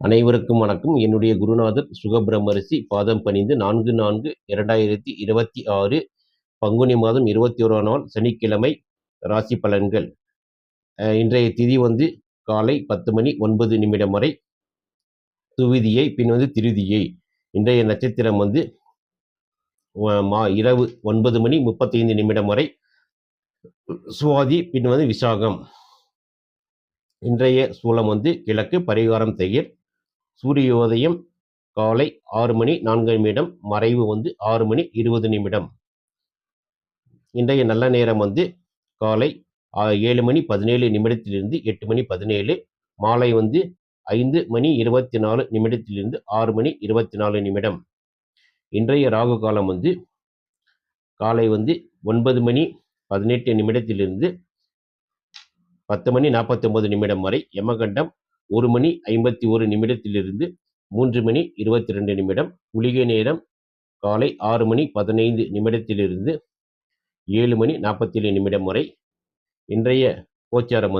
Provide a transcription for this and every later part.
அனைவருக்கும் வணக்கம். என்னுடைய குருநாதர் சுகபிரம்மரிஷி பாதம் பணிந்து 4/4/2026 பங்குனி மாதம் 21ஆம் நாள் சனிக்கிழமை ராசி பலன்கள். இன்றைய திதி காலை 10:09 வரை துவிதியை, பின் திருதியை. இன்றைய நட்சத்திரம் இரவு 9:35 வரை சுவாதி, பின் விசாகம். இன்றைய சூலம் கிழக்கு, பரிகாரம் தயிர். சூரியோதயம் காலை 6:04, மறைவு 6:20. இன்றைய நல்ல நேரம் காலை 7:17 8:17, மாலை 5:24 6:24. இன்றைய ராகு காலம் காலை 9:18 10:49 வரை. யமகண்டம் 1:51 3:22. குளிகை நேரம் காலை 6:15 7:47 வரை. இன்றைய கோச்சாரம்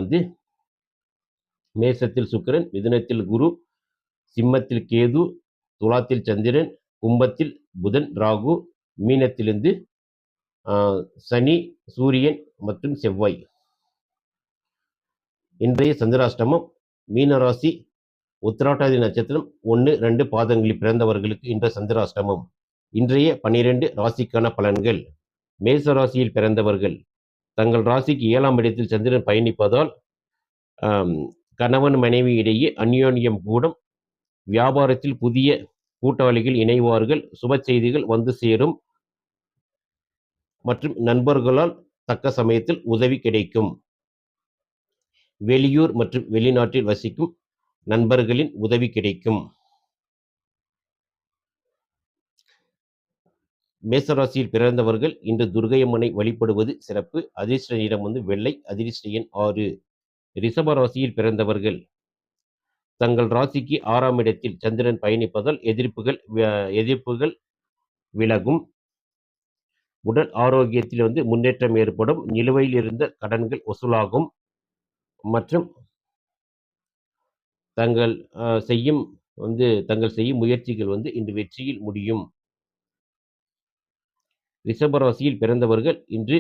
மேசத்தில் சுக்கிரன், மிதுனத்தில் குரு, சிம்மத்தில் கேது, துலாத்தில் சந்திரன், கும்பத்தில் புதன் ராகு, மீனத்திலிருந்து சனி, சூரியன் மற்றும் செவ்வாய். இன்றைய சந்திராஷ்டமம் மீனராசி, உத்திராட்டாதி நட்சத்திரம் 1-2 பாதங்களில் பிறந்தவர்களுக்கு இன்றைய சந்திராஷ்டமம். இன்றைய 12 ராசிக்கான பலன்கள். மேச ராசியில் பிறந்தவர்கள் தங்கள் ராசிக்கு 7ஆம் இடத்தில் சந்திரன் பயணிப்பதால் கணவன் மனைவி இடையே அந்யோன்யம் கூடும். வியாபாரத்தில் புதிய கூட்டாளிகள் இணைவார்கள். சுப செய்திகள் வந்து சேரும் மற்றும் நண்பர்களால் தக்க சமயத்தில் உதவி கிடைக்கும். வெளியூர் மற்றும் வெளிநாட்டில் வசிக்கும் நண்பர்களின் உதவி கிடைக்கும். மேசராசியில் பிறந்தவர்கள் இன்று துர்கையம்மனை வழிபடுவது சிறப்பு. அதிர்ஷ்ட நிறம் வெள்ளை. அதிர்ஷ்ட எண் 6. ரிஷப ராசியில் பிறந்தவர்கள் தங்கள் ராசிக்கு 6ஆம் இடத்தில் சந்திரன் பயணிப்பதால் எதிர்ப்புகள் விலகும். உடல் ஆரோக்கியத்தில் முன்னேற்றம் ஏற்படும். நிலுவையில் இருந்த கடன்கள் வசூலாகும் மற்றும் தங்கள் செய்யும் முயற்சிகள் இன்று வெற்றியில் முடியும். ரிஷபராசியில் பிறந்தவர்கள் இன்று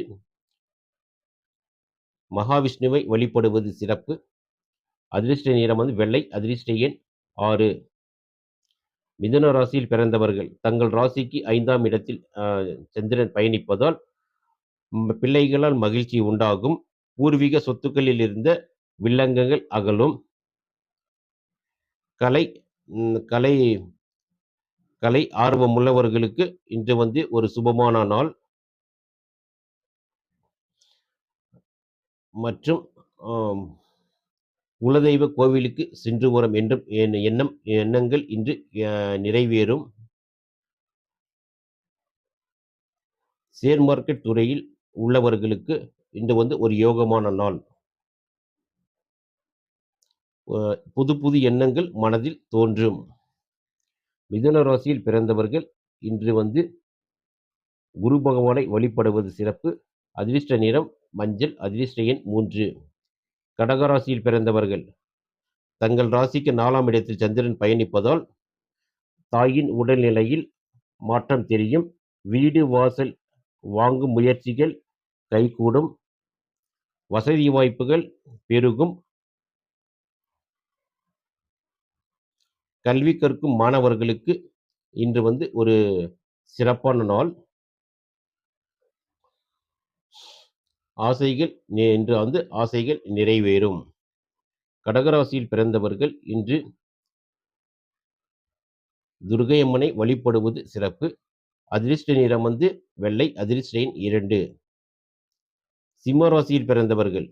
மகாவிஷ்ணுவை வழிபடுவது சிறப்பு. அதிர்ஷ்ட நிறம் வெள்ளை. அதிர்ஷ்ட எண் 6. மிதுன ராசியில் பிறந்தவர்கள் தங்கள் ராசிக்கு 5ஆம் இடத்தில் சந்திரன் பயணிப்பதால் பிள்ளைகளால் மகிழ்ச்சி உண்டாகும். பூர்வீக சொத்துக்களில் இருந்த வில்லங்கங்கள் அகலும். கலை ஆர்வமுள்ளவர்களுக்கு இன்று ஒரு சுபமான நாள் மற்றும் குலதெய்வ கோவிலுக்கு சென்று வரும் என்றும் எண்ணங்கள் இன்று நிறைவேறும். ஷேர் மார்க்கெட் துறையில் உள்ளவர்களுக்கு இன்று ஒரு யோகமான நாள். புது எண்ணங்கள் மனதில் தோன்றும். மிதுன ராசியில் பிறந்தவர்கள் இன்று குரு பகவானை வழிபடுவது சிறப்பு. அதிர்ஷ்ட நிறம் மஞ்சள். அதிர்ஷ்ட எண் 3. கடகராசியில் பிறந்தவர்கள் தங்கள் ராசிக்கு 4ஆம் இடத்தில் சந்திரன் பயணிப்பதால் தாயின் உடல்நிலையில் மாற்றம் தெரியும். வீடு வாசல் வாங்கும் முயற்சிகள் கைகூடும். வசதி வாய்ப்புகள் பெருகும். கல்வி கற்கும் மாணவர்களுக்கு இன்று ஒரு சிறப்பான நாள். ஆசைகள் நிறைவேறும். கடகராசியில் பிறந்தவர்கள் இன்று துர்கையம்மனை வழிபடுவது சிறப்பு. அதிர்ஷ்ட நிறம் வெள்ளை. அதிர்ஷ்ட எண் 2. சிம்ம ராசியில் பிறந்தவர்கள்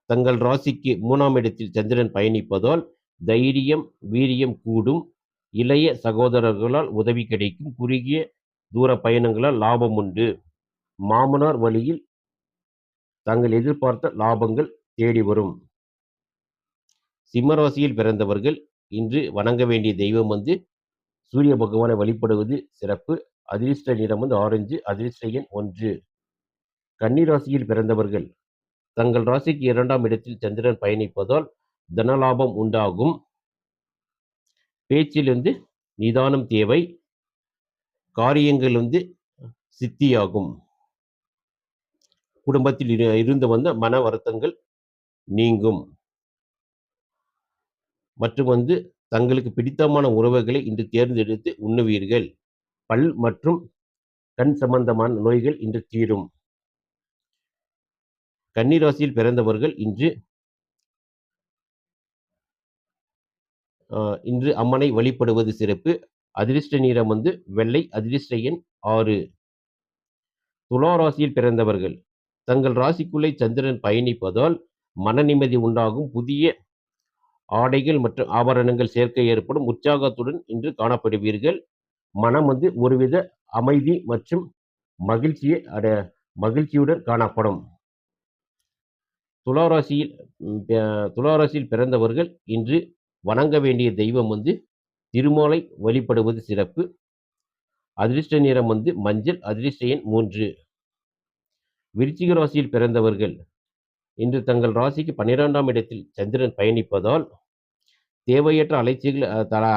தங்கள் ராசிக்கு 3ஆம் இடத்தில் சந்திரன் பயணிப்பதால் தைரியம் வீரியம் கூடும். இளைய சகோதரர்களால் உதவி கிடைக்கும். குறுகிய தூர பயணங்களால் லாபம் உண்டு. மாமனார் வழியில் தாங்கள் எதிர்பார்த்த லாபங்கள் தேடி வரும். சிம்மராசியில் பிறந்தவர்கள் இன்று வணங்க வேண்டிய தெய்வம் சூரிய பகவானை வழிபடுவது சிறப்பு. அதிர்ஷ்ட நிறம் ஆரஞ்சு. அதிர்ஷ்ட எண் 1. கன்னிராசியில் பிறந்தவர்கள் தங்கள் ராசிக்கு 2ஆம் இடத்தில் சந்திரன் பயணிப்பதால் தனலாபம் உண்டாகும். பேச்சில் நிதானம் தேவை. காரியங்கள் சித்தியாகும். குடும்பத்தில் இருந்து வந்த மன வருத்தங்கள் நீங்கும். மற்றும் தங்களுக்கு பிடித்தமான உணவுகளை இன்று தேர்ந்தெடுத்து உண்ணுவீர்கள். பல் மற்றும் கண் சம்பந்தமான நோய்கள் இன்று தீரும். கன்னி ராசியில் பிறந்தவர்கள் இன்று அம்மனை வழிபடுவது சிறப்பு. அதிர்ஷ்ட நிறம் வெள்ளை. அதிர்ஷ்ட எண் 6. துலா ராசியில் பிறந்தவர்கள் தங்கள் ராசிக்குள்ளே சந்திரன் பயணிப்பதால் மன நிம்மதி உண்டாகும். புதிய ஆடைகள் மற்றும் ஆபரணங்கள் சேர்க்கை ஏற்படும். உற்சாகத்துடன் இன்று காணப்படுவீர்கள். மனம் ஒருவித அமைதி மற்றும் மகிழ்ச்சியுடன் காணப்படும். துலா ராசியில் பிறந்தவர்கள் இன்று வணங்க வேண்டிய தெய்வம் திருமாலை வழிபடுவது சிறப்பு. அதிர்ஷ்ட நிறம் மஞ்சள். அதிர்ஷ்ட எண் 3. விருச்சிக ராசியில் பிறந்தவர்கள் இன்று தங்கள் ராசிக்கு 12ஆம் இடத்தில் சந்திரன் பயணிப்பதால் தேவையற்ற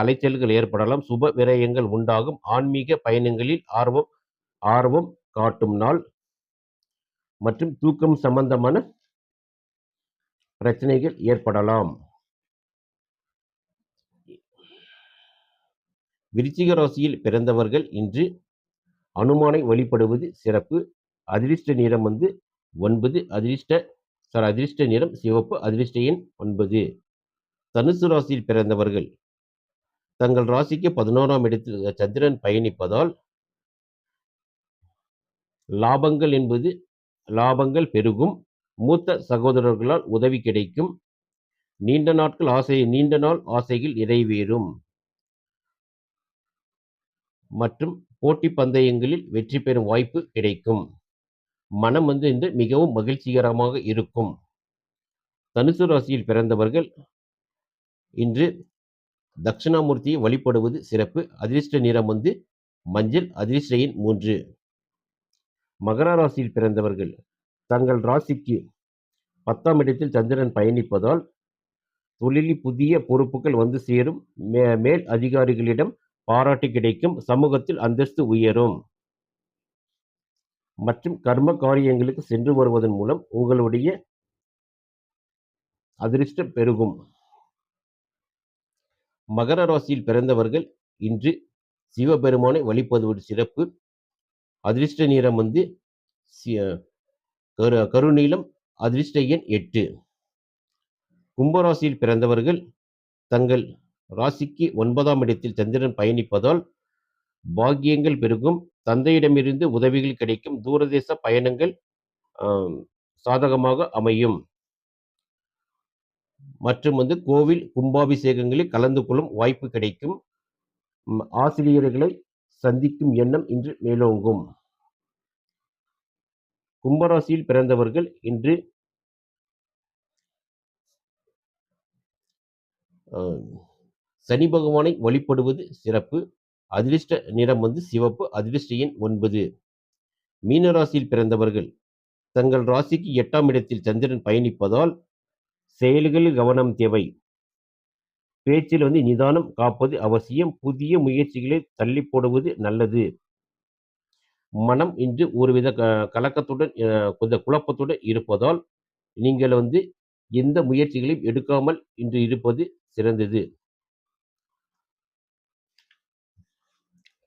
அலைச்சல்கள் ஏற்படலாம். சுப விரயங்கள் உண்டாகும். ஆன்மீக பயணங்களில் ஆர்வம் காட்டும் நாள். மற்றும் தூக்கம் சம்பந்தமான பிரச்சனைகள் ஏற்படலாம். விருச்சிக ராசியில் பிறந்தவர்கள் இன்று அனுமானை வழிபடுவது சிறப்பு. அதிர்ஷ்ட நிறம் 9. அதிர்ஷ்ட நிறம் சிவப்பு. அதிர்ஷ்ட எண் 9. தனுசு ராசியில் பிறந்தவர்கள் தங்கள் ராசிக்கு 11ஆம் இடத்தில் சந்திரன் பயணிப்பதால் லாபங்கள் பெருகும். மூத்த சகோதரர்களால் உதவி கிடைக்கும். நீண்ட நாள் ஆசைகள் நிறைவேறும். மற்றும் போட்டி பந்தயங்களில் வெற்றி பெறும் வாய்ப்பு கிடைக்கும். மனம் மிகவும் மகிழ்ச்சிகரமாக இருக்கும். தனுசு ராசியில் பிறந்தவர்கள் இன்று தட்சிணாமூர்த்தியை வழிபடுவது சிறப்பு. அதிர்ஷ்ட நிறம் மஞ்சள். அதிர்ஷ்ட எண் 3. மகர ராசியில் பிறந்தவர்கள் தங்கள் ராசிக்கு 10ஆம் இடத்தில் சந்திரன் பயணிப்பதால் தொழிலில் புதிய பொறுப்புகள் சேரும். மேல் அதிகாரிகளிடம் பாராட்டு கிடைக்கும். சமூகத்தில் அந்தஸ்து உயரும். மற்றும் கர்ம காரியங்களுக்கு சென்று வருவதன் மூலம் உங்களுடைய அதிர்ஷ்டம் பெருகும். மகர ராசியில் பிறந்தவர்கள் இன்று சிவபெருமானை வழிபடுவது சிறப்பு. அதிர்ஷ்ட நிறம் கருநீலம். அதிர்ஷ்ட எண் 8. கும்பராசியில் பிறந்தவர்கள் தங்கள் ராசிக்கு 9ஆம் இடத்தில் சந்திரன் பயணிப்பதால் பாக்கியங்கள் பெருகும். தந்தையிடமிருந்து உதவிகள் கிடைக்கும். தூரதேச பயணங்கள் சாதகமாக அமையும். மற்றும் கோவில் கும்பாபிஷேகங்களில் கலந்து கொள்ளும் வாய்ப்பு கிடைக்கும். ஆசிரியர்களை சந்திக்கும் எண்ணம் இன்று மேலோங்கும். கும்பராசியில் பிறந்தவர்கள் இன்று சனி பகவானை வழிபடுவது சிறப்பு. அதிர்ஷ்ட நிறம் சிவப்பு. அதிர்ஷ்ட எண் 9. மீனராசியில் பிறந்தவர்கள் தங்கள் ராசிக்கு 8ஆம் இடத்தில் சந்திரன் பயணிப்பதால் செயல்களில் கவனம் தேவை. பேச்சில் நிதானம் காப்பது அவசியம். புதிய முயற்சிகளை தள்ளி போடுவது நல்லது. மனம் இன்று ஒருவித கலக்கத்துடன் குழப்பத்துடன் இருப்பதால் நீங்கள் எந்த முயற்சிகளையும் எடுக்காமல் இன்று இருப்பது சிறந்தது.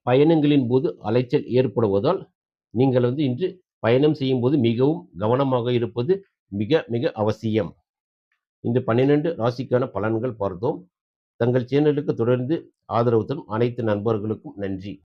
பயணங்களின் போது அலைச்சல் ஏற்படுவதால் நீங்கள் இன்று பயணம் செய்யும் போது மிகவும் கவனமாக இருப்பது மிக மிக அவசியம். இந்த 12 ராசிக்கான பலன்கள் பார்த்தோம். தங்கள் சேனலுக்கு தொடர்ந்து ஆதரவு தரும் அனைத்து நண்பர்களுக்கும் நன்றி.